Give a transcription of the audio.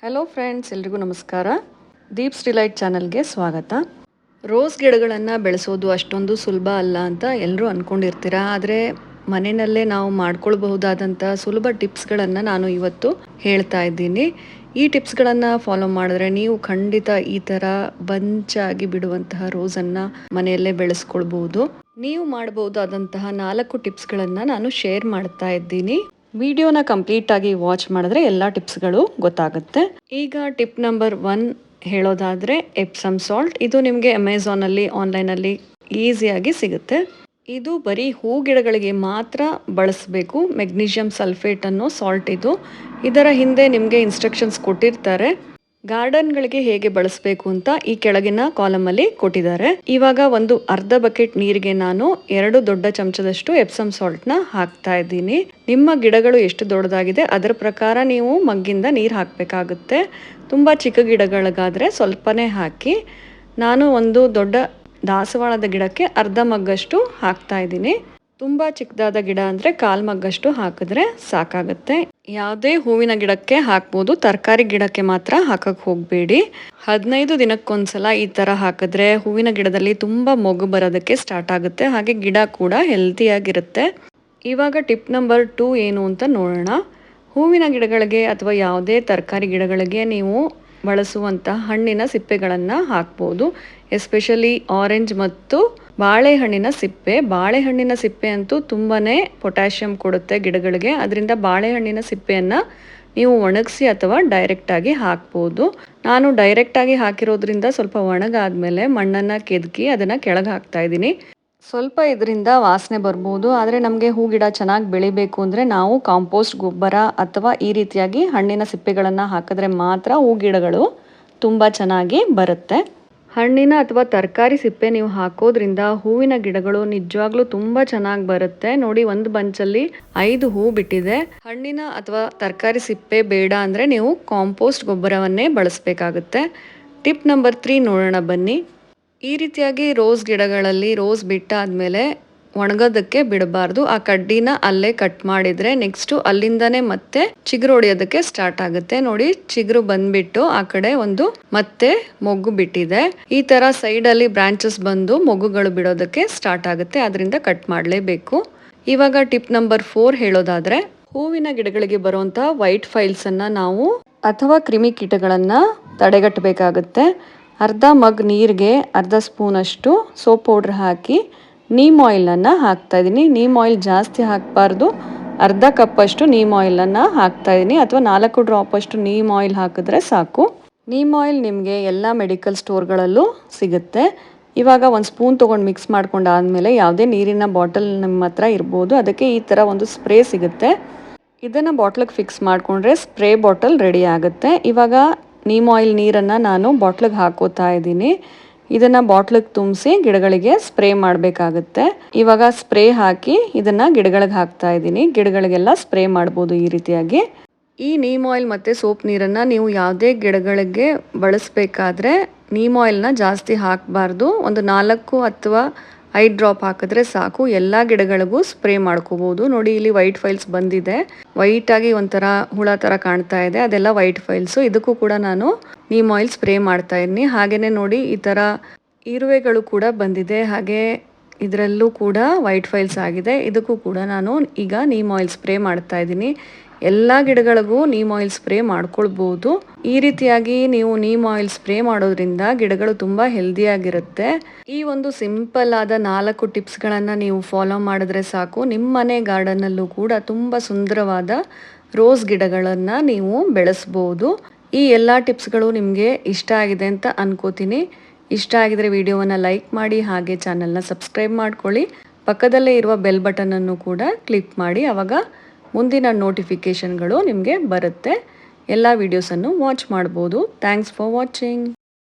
Hello friends, ಎಲ್ರಿಗೂ ನಮಸ್ಕಾರ. Deep's delight ಚಾನಲ್ಗೆ ಸ್ವಾಗತ. ರೋಸ್ ಗಿಡಗಳನ್ನು ಬೆಳೆಸೋದು ಅಷ್ಟೊಂದು ಸುಲಭ ಅಲ್ಲ ಅಂತ ಎಲ್ಲರೂ ಅಂದ್ಕೊಂಡಿರ್ತೀರ. ಆದರೆ ಮನೆಯಲ್ಲೇ ನಾವು ಮಾಡ್ಕೊಳ್ಬಹುದಾದಂಥ ಸುಲಭ ಟಿಪ್ಸ್ಗಳನ್ನು ನಾನು ಇವತ್ತು ಹೇಳ್ತಾ ಇದ್ದೀನಿ. ಈ ಟಿಪ್ಸ್ಗಳನ್ನು ಫಾಲೋ ಮಾಡಿದ್ರೆ ನೀವು ಖಂಡಿತ ಈ ಥರ ಬಂಚಾಗಿ ಬಿಡುವಂತಹ ರೋಸನ್ನು ಮನೆಯಲ್ಲೇ ಬೆಳೆಸ್ಕೊಳ್ಬಹುದು. ನೀವು ಮಾಡಬಹುದಾದಂತಹ 4 ಟಿಪ್ಸ್ಗಳನ್ನು ನಾನು ಶೇರ್ ಮಾಡ್ತಾ ಇದ್ದೀನಿ. ವಿಡಿಯೋನ ಕಂಪ್ಲೀಟ್ ಆಗಿ ವಾಚ್ ಮಾಡಿದ್ರೆ ಎಲ್ಲ ಟಿಪ್ಸ್ಗಳು ಗೊತ್ತಾಗುತ್ತೆ. ಈಗ ಟಿಪ್ ನಂಬರ್ 1 ಹೇಳೋದಾದ್ರೆ ಎಪ್ಸಮ್ ಸಾಲ್ಟ್. ಇದು ನಿಮಗೆ ಅಮೆಝಾನಲ್ಲಿ ಆನ್ಲೈನಲ್ಲಿ ಈಸಿಯಾಗಿ ಸಿಗುತ್ತೆ. ಇದು ಬರೀ ಹೂ ಗಿಡಗಳಿಗೆ ಮಾತ್ರ ಬಳಸಬೇಕು. ಮೆಗ್ನೀಷಿಯಂ ಸಲ್ಫೇಟ್ ಅನ್ನೋ ಸಾಲ್ಟ್ ಇದು. ಇದರ ಹಿಂದೆ ನಿಮಗೆ ಇನ್ಸ್ಟ್ರಕ್ಷನ್ಸ್ ಕೊಟ್ಟಿರ್ತಾರೆ. ಗಾರ್ಡನ್ಗಳಿಗೆ ಹೇಗೆ ಬಳಸಬೇಕು ಅಂತ ಈ ಕೆಳಗಿನ ಕಾಲಮಲ್ಲಿ ಕೊಟ್ಟಿದ್ದಾರೆ. ಇವಾಗ ಒಂದು ಅರ್ಧ ಬಕೆಟ್ ನೀರಿಗೆ ನಾನು 2 ದೊಡ್ಡ ಚಮಚದಷ್ಟು ಎಪ್ಸಮ್ ಸಾಲ್ಟ್ನ ಹಾಕ್ತಾ ಇದ್ದೀನಿ. ನಿಮ್ಮ ಗಿಡಗಳು ಎಷ್ಟು ದೊಡ್ಡದಾಗಿದೆ ಅದರ ಪ್ರಕಾರ ನೀವು ಮಗ್ಗಿಂದ ನೀರು ಹಾಕಬೇಕಾಗುತ್ತೆ. ತುಂಬ ಚಿಕ್ಕ ಗಿಡಗಳಿಗಾದರೆ ಸ್ವಲ್ಪನೇ ಹಾಕಿ. ನಾನು ಒಂದು ದೊಡ್ಡ ದಾಸವಾಳದ ಗಿಡಕ್ಕೆ ಅರ್ಧ ಮಗ್ಗಷ್ಟು ಹಾಕ್ತಾ ಇದ್ದೀನಿ. ತುಂಬ ಚಿಕ್ಕದಾದ ಗಿಡ ಅಂದರೆ 1/4 ಮಗ್ಗಷ್ಟು ಹಾಕಿದ್ರೆ ಸಾಕಾಗುತ್ತೆ. ಯಾವುದೇ ಹೂವಿನ ಗಿಡಕ್ಕೆ ಹಾಕ್ಬೋದು, ತರಕಾರಿ ಗಿಡಕ್ಕೆ ಮಾತ್ರ ಹಾಕಕ್ಕೆ ಹೋಗಬೇಡಿ. 15 ದಿನಕ್ಕೊಂದ್ಸಲ ಈ ಥರ ಹಾಕಿದ್ರೆ ಹೂವಿನ ಗಿಡದಲ್ಲಿ ತುಂಬ ಮೊಗ್ಗು ಬರೋದಕ್ಕೆ ಸ್ಟಾರ್ಟ್ ಆಗುತ್ತೆ. ಹಾಗೆ ಗಿಡ ಕೂಡ ಹೆಲ್ತಿಯಾಗಿರುತ್ತೆ. ಇವಾಗ ಟಿಪ್ ನಂಬರ್ 2 ಏನು ಅಂತ ನೋಡೋಣ. ಹೂವಿನ ಗಿಡಗಳಿಗೆ ಅಥವಾ ಯಾವುದೇ ತರಕಾರಿ ಗಿಡಗಳಿಗೆ ನೀವು ಬಳಸುವಂಥ ಹಣ್ಣಿನ ಸಿಪ್ಪೆಗಳನ್ನು ಹಾಕ್ಬೋದು. ಎಸ್ಪೆಷಲಿ ಆರೆಂಜ್ ಮತ್ತು ಬಾಳೆಹಣ್ಣಿನ ಸಿಪ್ಪೆ. ಬಾಳೆಹಣ್ಣಿನ ಸಿಪ್ಪೆ ಅಂತೂ ತುಂಬಾ ಪೊಟ್ಯಾಷಿಯಂ ಕೊಡುತ್ತೆ ಗಿಡಗಳಿಗೆ. ಅದರಿಂದ ಬಾಳೆಹಣ್ಣಿನ ಸಿಪ್ಪೆಯನ್ನು ನೀವು ಒಣಗಿಸಿ ಅಥವಾ ಡೈರೆಕ್ಟಾಗಿ ಹಾಕ್ಬೋದು. ನಾನು ಡೈರೆಕ್ಟಾಗಿ ಹಾಕಿರೋದ್ರಿಂದ ಸ್ವಲ್ಪ ಒಣಗಾದ್ಮೇಲೆ ಮಣ್ಣನ್ನು ಕೆದಕಿ ಅದನ್ನು ಕೆಳಗೆ ಹಾಕ್ತಾ ಇದ್ದೀನಿ. ಸ್ವಲ್ಪ ಇದರಿಂದ ವಾಸನೆ ಬರ್ಬೋದು. ಆದರೆ ನಮಗೆ ಹೂ ಗಿಡ ಚೆನ್ನಾಗಿ ಬೆಳಿಬೇಕು ಅಂದರೆ ನಾವು ಕಾಂಪೋಸ್ಟ್ ಗೊಬ್ಬರ ಅಥವಾ ಈ ರೀತಿಯಾಗಿ ಹಣ್ಣಿನ ಸಿಪ್ಪೆಗಳನ್ನು ಹಾಕಿದ್ರೆ ಮಾತ್ರ ಹೂ ಗಿಡಗಳು ತುಂಬ ಚೆನ್ನಾಗಿ ಬರುತ್ತೆ. ಹಣ್ಣಿನ ಅಥವಾ ತರಕಾರಿ ಸಿಪ್ಪೆ ನೀವು ಹಾಕೋದ್ರಿಂದ ಹೂವಿನ ಗಿಡಗಳು ನಿಜವಾಗ್ಲೂ ತುಂಬ ಚೆನ್ನಾಗಿ ಬರುತ್ತೆ. ನೋಡಿ, ಒಂದು ಬಂಚಲ್ಲಿ 5 ಹೂ ಬಿಟ್ಟಿದೆ. ಹಣ್ಣಿನ ಅಥವಾ ತರಕಾರಿ ಸಿಪ್ಪೆ ಬೇಡ ಅಂದರೆ ನೀವು ಕಾಂಪೋಸ್ಟ್ ಗೊಬ್ಬರವನ್ನೇ ಬಳಸಬೇಕಾಗುತ್ತೆ. ಟಿಪ್ ನಂಬರ್ 3 ನೋಡೋಣ ಬನ್ನಿ. ಈ ರೀತಿಯಾಗಿ ರೋಸ್ ಗಿಡಗಳಲ್ಲಿ ರೋಸ್ ಬಿಟ್ಟಾದ್ಮೇಲೆ ಒಣಗೋದಕ್ಕೆ ಬಿಡಬಾರ್ದು. ಆ ಕಡ್ಡಿನ ಅಲ್ಲೇ ಕಟ್ ಮಾಡಿದ್ರೆ ನೆಕ್ಸ್ಟು ಅಲ್ಲಿಂದಾನೇ ಮತ್ತೆ ಚಿಗುರು ಹೊಡೆಯೋದಕ್ಕೆ ಸ್ಟಾರ್ಟ್ ಆಗುತ್ತೆ. ನೋಡಿ, ಚಿಗುರು ಬಂದ್ಬಿಟ್ಟು ಆ ಕಡೆ ಒಂದು ಮತ್ತೆ ಮೊಗ್ಗು ಬಿಟ್ಟಿದೆ. ಈ ತರ ಸೈಡ್ ಅಲ್ಲಿ ಬ್ರಾಂಚಸ್ ಬಂದು ಮೊಗ್ಗುಗಳು ಬಿಡೋದಕ್ಕೆ ಸ್ಟಾರ್ಟ್ ಆಗುತ್ತೆ. ಅದರಿಂದ ಕಟ್ ಮಾಡಲೇಬೇಕು. ಇವಾಗ ಟಿಪ್ ನಂಬರ್ 4 ಹೇಳೋದಾದ್ರೆ, ಹೂವಿನ ಗಿಡಗಳಿಗೆ ಬರುವಂತ ವೈಟ್ ಫೈಲ್ಸ್ ಅನ್ನ ನಾವು ಅಥವಾ ಕ್ರಿಮಿಕೀಟಗಳನ್ನ ತಡೆಗಟ್ಟಬೇಕಾಗುತ್ತೆ. ಅರ್ಧ ಮಗ್ ನೀರಿಗೆ ಅರ್ಧ ಸ್ಪೂನ್ ಅಷ್ಟು ಸೋಪ್ ಪೌಡ್ರ್ ಹಾಕಿ ನೀಮ್ ಆಯಿಲನ್ನು ಹಾಕ್ತಾ ಇದ್ದೀನಿ. ನೀಮ್ ಆಯಿಲ್ ಜಾಸ್ತಿ ಹಾಕಬಾರ್ದು. ಅರ್ಧ ಕಪ್ಪಷ್ಟು ನೀಮ್ ಆಯಿಲನ್ನು ಹಾಕ್ತಾ ಇದ್ದೀನಿ, ಅಥವಾ 4 ಡ್ರಾಪ್ ಅಷ್ಟು ನೀಮ್ ಆಯಿಲ್ ಹಾಕಿದ್ರೆ ಸಾಕು. ನೀಮ್ ಆಯಿಲ್ ನಿಮಗೆ ಎಲ್ಲ ಮೆಡಿಕಲ್ ಸ್ಟೋರ್ಗಳಲ್ಲೂ ಸಿಗುತ್ತೆ. ಇವಾಗ ಒಂದು ಸ್ಪೂನ್ ತೊಗೊಂಡು ಮಿಕ್ಸ್ ಮಾಡ್ಕೊಂಡಾದ್ಮೇಲೆ ಯಾವುದೇ ನೀರಿನ ಬಾಟಲ್ ನಿಮ್ಮ ಹತ್ರ ಇರ್ಬೋದು, ಅದಕ್ಕೆ ಈ ಥರ ಒಂದು ಸ್ಪ್ರೇ ಸಿಗುತ್ತೆ. ಇದನ್ನು ಬಾಟ್ಲಿಗೆ ಫಿಕ್ಸ್ ಮಾಡಿಕೊಂಡ್ರೆ ಸ್ಪ್ರೇ ಬಾಟಲ್ ರೆಡಿ ಆಗುತ್ತೆ. ಇವಾಗ ನೀಮ್ ಆಯಿಲ್ ನೀರನ್ನು ನಾನು ಬಾಟ್ಲಿಗೆ ಹಾಕೋತಾ ಇದ್ದೀನಿ. ಇದನ್ನು ಬಾಟ್ಲಿಗೆ ತುಂಬಿಸಿ ಗಿಡಗಳಿಗೆ ಸ್ಪ್ರೇ ಮಾಡಬೇಕಾಗುತ್ತೆ. ಇವಾಗ ಸ್ಪ್ರೇ ಹಾಕಿ ಇದನ್ನು ಗಿಡಗಳಿಗೆ ಹಾಕ್ತಾ ಇದ್ದೀನಿ. ಗಿಡಗಳಿಗೆಲ್ಲ ಸ್ಪ್ರೇ ಮಾಡ್ಬೋದು ಈ ರೀತಿಯಾಗಿ. ಈ ನೀಮ್ ಆಯಿಲ್ ಮತ್ತು ಸೋಪ್ ನೀರನ್ನು ನೀವು ಯಾವುದೇ ಗಿಡಗಳಿಗೆ ಬಳಸಬೇಕಾದ್ರೆ ನೀಮ್ ಆಯಿಲ್ನ ಜಾಸ್ತಿ ಹಾಕಬಾರ್ದು. ಒಂದು 4 ಅಥವಾ 5 ಡ್ರಾಪ್ ಹಾಕಿದ್ರೆ ಸಾಕು. ಎಲ್ಲ ಗಿಡಗಳಿಗೂ ಸ್ಪ್ರೇ ಮಾಡ್ಕೋಬೋದು. ನೋಡಿ, ಇಲ್ಲಿ ವೈಟ್ ಫೈಲ್ಸ್ ಬಂದಿದೆ. ವೈಟ್ ಆಗಿ ಒಂಥರ ಹುಳ ಥರ ಕಾಣ್ತಾ ಇದೆ, ಅದೆಲ್ಲ ವೈಟ್ ಫೈಲ್ಸು. ಇದಕ್ಕೂ ಕೂಡ ನಾನು ನೀಮ್ ಆಯಿಲ್ ಸ್ಪ್ರೇ ಮಾಡ್ತಾ ಇದ್ದೀನಿ. ಹಾಗೆಯೇ ನೋಡಿ, ಈ ಥರ ಇರುವೆಗಳು ಕೂಡ ಬಂದಿದೆ. ಹಾಗೆ ಇದರಲ್ಲೂ ಕೂಡ ವೈಟ್ ಫೈಲ್ಸ್ ಆಗಿದೆ. ಇದಕ್ಕೂ ಕೂಡ ನಾನು ಈಗ ನೀಮ್ ಆಯಿಲ್ ಸ್ಪ್ರೇ ಮಾಡ್ತಾ ಇದ್ದೀನಿ. ಎಲ್ಲ ಗಿಡಗಳಿಗೂ ನೀಮ್ ಆಯಿಲ್ ಸ್ಪ್ರೇ ಮಾಡ್ಕೊಳ್ಬೋದು. ಈ ರೀತಿಯಾಗಿ ನೀವು ನೀಮ್ ಆಯಿಲ್ ಸ್ಪ್ರೇ ಮಾಡೋದ್ರಿಂದ ಗಿಡಗಳು ತುಂಬ ಹೆಲ್ದಿಯಾಗಿರುತ್ತೆ. ಈ ಒಂದು ಸಿಂಪಲ್ ಆದ 4 ಟಿಪ್ಸ್ಗಳನ್ನು ನೀವು ಫಾಲೋ ಮಾಡಿದ್ರೆ ಸಾಕು. ನಿಮ್ಮ ಮನೆ ಗಾರ್ಡನ್ನಲ್ಲೂ ಕೂಡ ತುಂಬ ಸುಂದರವಾದ ರೋಸ್ ಗಿಡಗಳನ್ನು ನೀವು ಬೆಳೆಸ್ಬೋದು. ಈ ಎಲ್ಲ ಟಿಪ್ಸ್ಗಳು ನಿಮಗೆ ಇಷ್ಟ ಆಗಿದೆ ಅಂತ ಅನ್ಕೋತೀನಿ. ಇಷ್ಟ ಆಗಿದ್ರೆ ವಿಡಿಯೋವನ್ನು ಲೈಕ್ ಮಾಡಿ, ಹಾಗೆ ಚಾನಲ್ನ ಸಬ್ಸ್ಕ್ರೈಬ್ ಮಾಡ್ಕೊಳ್ಳಿ. ಪಕ್ಕದಲ್ಲೇ ಇರುವ ಬೆಲ್ ಬಟನನ್ನು ಕೂಡ ಕ್ಲಿಕ್ ಮಾಡಿ. ಆವಾಗ ಮುಂದಿನ ನೋಟಿಫಿಕೇಷನ್ಗಳು ನಿಮಗೆ ಬರುತ್ತೆ. ಎಲ್ಲ ವಿಡಿಯೋಸನ್ನು ವಾಚ್ ಮಾಡ್ಬೋದು. Thanks for watching.